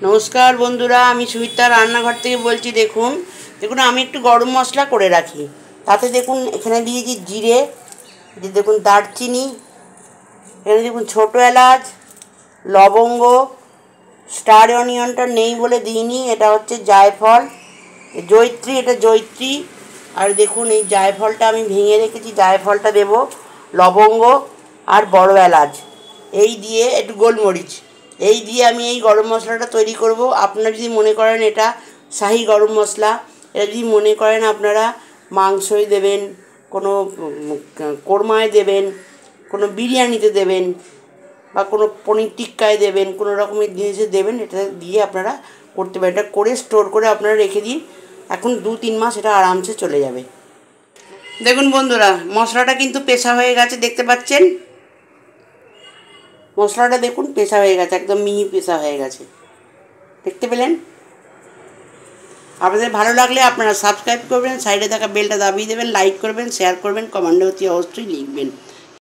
নমস্কার বন্ধুরা, আমি সুমিত্রা রান্নাঘর থেকে বলছি। দেখুন দেখুন আমি একটু গরম মশলা করে রাখি। তাতে দেখুন এখানে দিয়েছি জিরে, দেখুন দারচিনি, এখানে দেখুন ছোটো এলাচ, লবঙ্গ, স্টার অনিয়নটা নেই বলে দিইনি, এটা হচ্ছে জায়ফল, জয়িত্রী, এটা জয়িত্রী। আর দেখুন এই জায়ফলটা আমি ভেঙে রেখেছি, জায়ফলটা দেব, লবঙ্গ আর বড় এলাচ, এই দিয়ে একটু গোলমরিচ, এই দিয়ে আমি এই গরম মশলাটা তৈরি করব। আপনারা যদি মনে করেন এটা শাহি গরম মশলা, এটা যদি মনে করেন আপনারা মাংসই দেবেন, কোনো কোরমায় দেবেন, কোনো বিরিয়ানিতে দেবেন, বা কোনো পনির টিক্কায় দেবেন, কোনো রকমের জিনিসে দেবেন, এটা দিয়ে আপনারা করতে পারেন। এটা করে স্টোর করে আপনারা রেখে দিন, এখন 2-3 মাস এটা আরামসে চলে যাবে। দেখুন বন্ধুরা, মশলাটা কিন্তু পেশা হয়ে গেছে, দেখতে পাচ্ছেন মশলাটা দেখুন পেশা হয়ে গেছে, একদম মিহি পেশা হয়ে গেছে, দেখতে পেলেন। আপনাদের ভালো লাগলে আপনারা সাবস্ক্রাইব করবেন, সাইডে থাকা বেলটা দাবিয়ে দেবেন, লাইক করবেন, শেয়ার করবেন, কমেন্টে অবশ্যই লিখবেন।